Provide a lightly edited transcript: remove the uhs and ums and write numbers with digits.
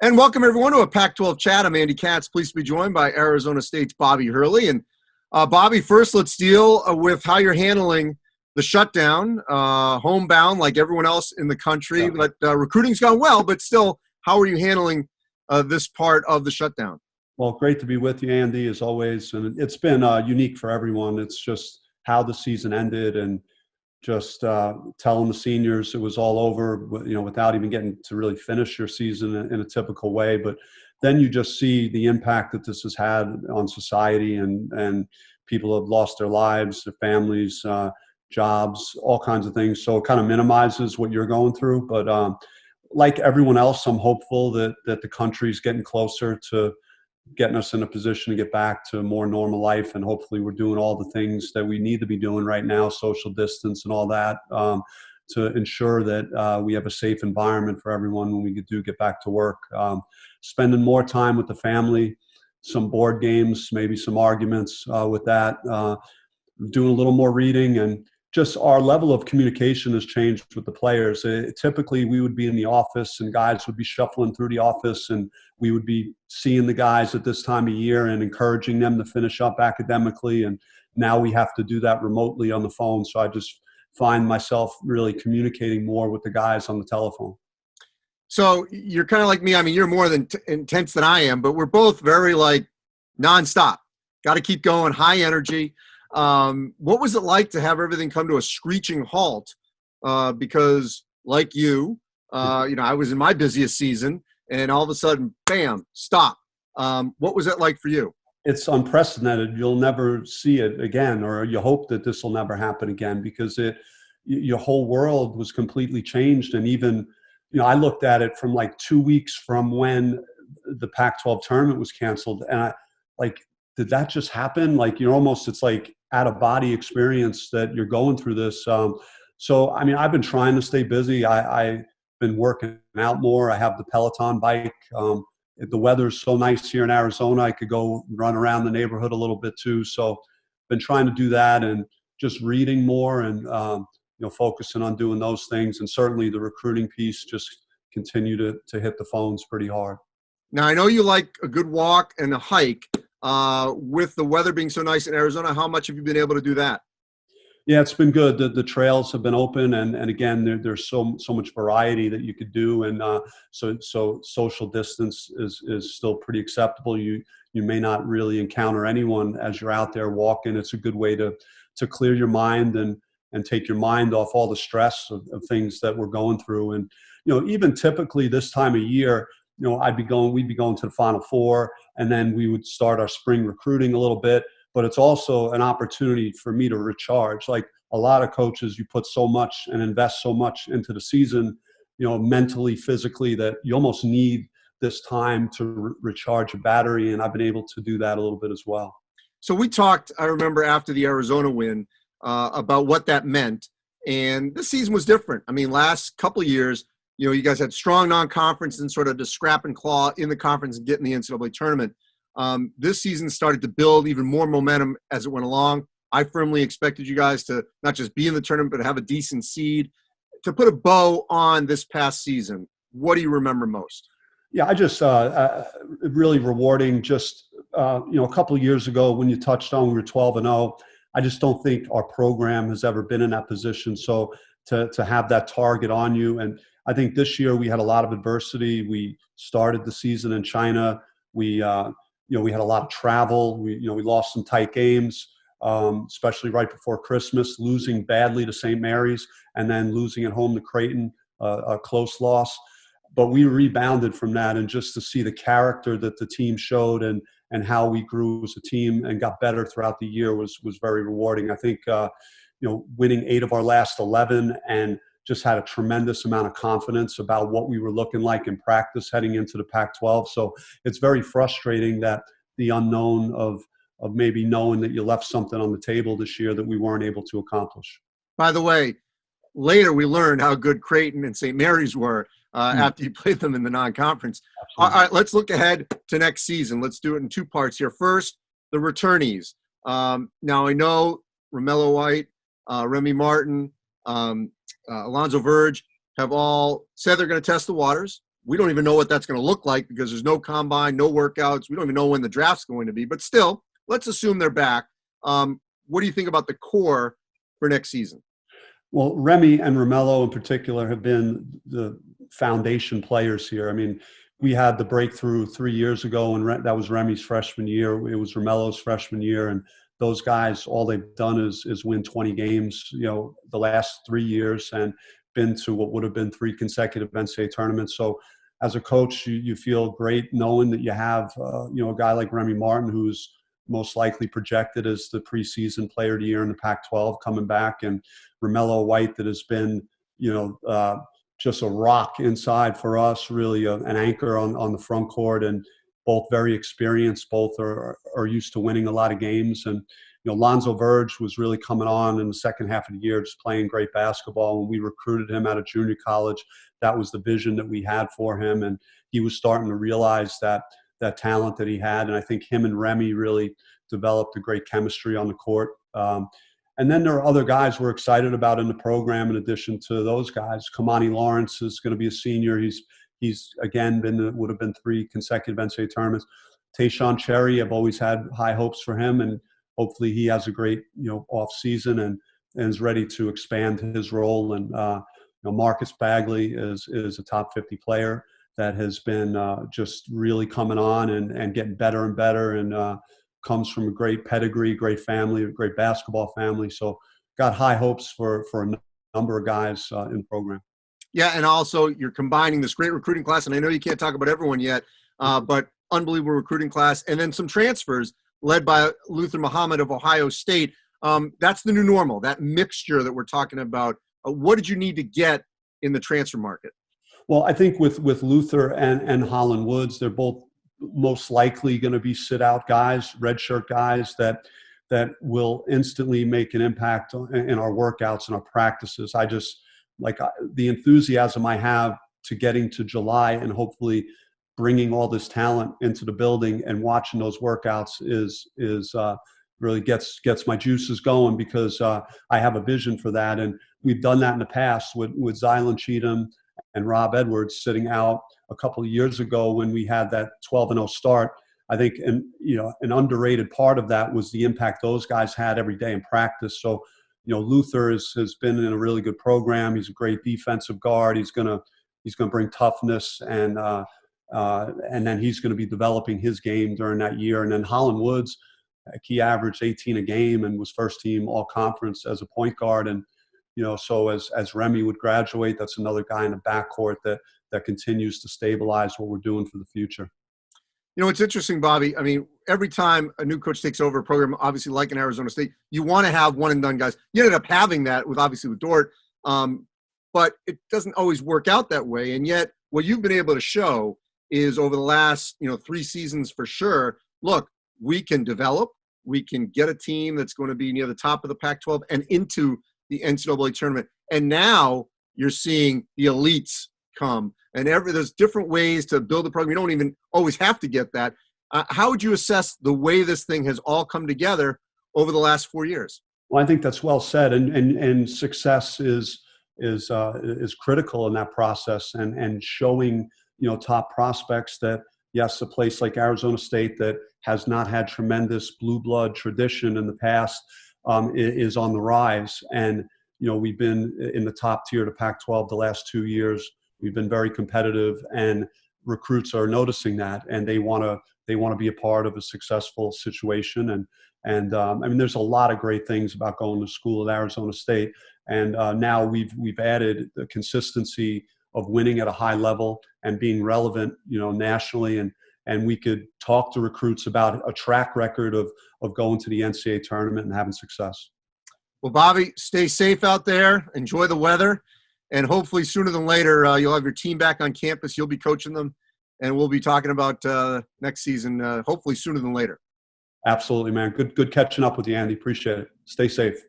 And welcome, everyone, to a Pac-12 chat. I'm Andy Katz, pleased to be joined by Arizona State's Bobby Hurley. And Bobby, first let's deal with how you're handling the shutdown, homebound like everyone else in the country. Yeah. But recruiting's gone well, but still, how are you handling this part of the shutdown? Well, great to be with you, Andy, as always. And it's been unique for everyone. It's just how the season ended and just telling the seniors it was all over, without even getting to really finish your season in a typical way. But then you just see the impact that this has had on society, and people have lost their lives, their families, jobs, all kinds of things. So it kind of minimizes what you're going through. But like everyone else, I'm hopeful that the country's getting closer to getting us in a position to get back to a more normal life. And hopefully we're doing all the things that we need to be doing right now, social distance and all that, to ensure that we have a safe environment for everyone when we do get back to work. Spending more time with the family, some board games, maybe some arguments with that, doing a little more reading, and just our level of communication has changed with the players. Typically, we would be in the office and guys would be shuffling through the office, and we would be seeing the guys at this time of year and encouraging them to finish up academically. And now we have to do that remotely on the phone. So I just find myself really communicating more with the guys on the telephone. So you're kind of like me. I mean, you're more intense than I am, but we're both very nonstop. Got to keep going, high energy. What was it like to have everything come to a screeching halt? Because like you, I was in my busiest season, and all of a sudden, bam, stop. What was it like for you? It's unprecedented. You'll never see it again, or you hope that this will never happen again, because your whole world was completely changed. And even, I looked at it from 2 weeks from when the Pac-12 tournament was canceled, and did that just happen? It's like out-of-body experience that you're going through this. So, I've been trying to stay busy. I've been working out more. I have the Peloton bike. The weather's so nice here in Arizona. I could go run around the neighborhood a little bit too. So been trying to do that, and just reading more, and, focusing on doing those things. And certainly the recruiting piece, just continue to hit the phones pretty hard. Now, I know you like a good walk and a hike. With the weather being so nice in Arizona, how much have you been able to do that? Yeah, it's been good. The trails have been open, and again, there's so much variety that you could do, and so social distance is still pretty acceptable. You may not really encounter anyone as you're out there walking. It's a good way to clear your mind and take your mind off all the stress of things that we're going through. And even typically this time of year, we'd be going to the Final Four, and then we would start our spring recruiting a little bit. But it's also an opportunity for me to recharge. Like a lot of coaches, you put so much and invest so much into the season, mentally, physically, that you almost need this time to recharge your battery. And I've been able to do that a little bit as well. So we talked, I remember, after the Arizona win about what that meant. And this season was different. Last couple of years, you guys had strong non-conference and sort of the scrap and claw in the conference and get in the NCAA tournament. This season started to build even more momentum as it went along. I firmly expected you guys to not just be in the tournament, but have a decent seed. To put a bow on this past season, what do you remember most? Yeah, I just really rewarding. Just a couple of years ago, when you touched on we were 12-0, I just don't think our program has ever been in that position. So to have that target on you, and I think this year we had a lot of adversity. We started the season in China. We had a lot of travel. We lost some tight games, especially right before Christmas, losing badly to St. Mary's and then losing at home to Creighton, a close loss. But we rebounded from that, and just to see the character that the team showed and how we grew as a team and got better throughout the year was very rewarding. I think, winning 8 of our last 11 and just had a tremendous amount of confidence about what we were looking like in practice heading into the Pac-12. So it's very frustrating that the unknown of maybe knowing that you left something on the table this year that we weren't able to accomplish. By the way, later we learned how good Creighton and St. Mary's were after you played them in the non-conference. All right, let's look ahead to next season. Let's do it in 2 parts here. First, the returnees. Now, I know Romello White, Remy Martin, Alonzo Verge have all said they're going to test the waters. we don't even know what that's going to look like because there's no combine, no workouts. We don't even know when the draft's going to be. But still, let's assume they're back. What do you think about the core for next season? Well, Remy and Romello in particular have been the foundation players here. I mean, we had the breakthrough 3 years ago, and that was Remy's freshman year. It was Romello's freshman year, and those guys, all they've done is win 20 games, the last 3 years, and been to what would have been 3 consecutive NCAA tournaments. So as a coach, you feel great knowing that you have, a guy like Remy Martin, who's most likely projected as the preseason player of the year in the Pac-12 coming back, and Romello White that has been, just a rock inside for us, really an anchor on the front court, and both very experienced. Both are used to winning a lot of games. And, Lonzo Verge was really coming on in the second half of the year, just playing great basketball. When we recruited him out of junior college, that was the vision that we had for him. And he was starting to realize that talent that he had. And I think him and Remy really developed a great chemistry on the court. And then there are other guys we're excited about in the program in addition to those guys. Kamani Lawrence is going to be a senior. He's again would have been 3 consecutive NCAA tournaments. Tayshaun Cherry, I've always had high hopes for him, and hopefully he has a great off season and is ready to expand his role. And Marcus Bagley is a top 50 player that has been just really coming on and getting better and better, and comes from a great pedigree, great family, a great basketball family. So got high hopes for a number of guys in the program. Yeah, and also you're combining this great recruiting class, and I know you can't talk about everyone yet, but unbelievable recruiting class, and then some transfers led by Luther Muhammad of Ohio State. That's the new normal, that mixture that we're talking about. What did you need to get in the transfer market? Well, I think with Luther and Holland Woods, they're both most likely going to be sit-out guys, redshirt guys that will instantly make an impact in our workouts and our practices. I just like the enthusiasm I have to getting to July and hopefully bringing all this talent into the building and watching those workouts is really gets my juices going, because I have a vision for that. And we've done that in the past with Zylan Cheatham and Rob Edwards sitting out a couple of years ago when we had that 12-0 start. I think an underrated part of that was the impact those guys had every day in practice. So, Luther has been in a really good program. He's a great defensive guard. He's gonna bring toughness, and then he's going to be developing his game during that year. And then Holland Woods, he averaged 18 a game and was first team all conference as a point guard. And so as Remy would graduate, that's another guy in the backcourt that continues to stabilize what we're doing for the future. It's interesting, Bobby. I mean, every time a new coach takes over a program, obviously like in Arizona State, you want to have one and done guys. You ended up having that with Dort, but it doesn't always work out that way. And yet what you've been able to show is over the last, 3 seasons for sure, look, we can develop, we can get a team that's going to be near the top of the Pac-12 and into the NCAA tournament. And now you're seeing the elites come. And there's different ways to build a program. You don't even always have to get that. How would you assess the way this thing has all come together over the last 4 years? Well, I think that's well said. And success is critical in that process, and showing, top prospects that, yes, a place like Arizona State that has not had tremendous blue blood tradition in the past is on the rise. And, we've been in the top tier of the Pac-12 the last 2 years. We've been very competitive, and recruits are noticing that, and they want to be a part of a successful situation. And there's a lot of great things about going to school at Arizona State. And now we've added the consistency of winning at a high level and being relevant, nationally. And we could talk to recruits about a track record of going to the NCAA tournament and having success. Well, Bobby, stay safe out there. Enjoy the weather. And hopefully sooner than later, you'll have your team back on campus. You'll be coaching them. And we'll be talking about next season, hopefully sooner than later. Absolutely, man. Good catching up with you, Andy. Appreciate it. Stay safe.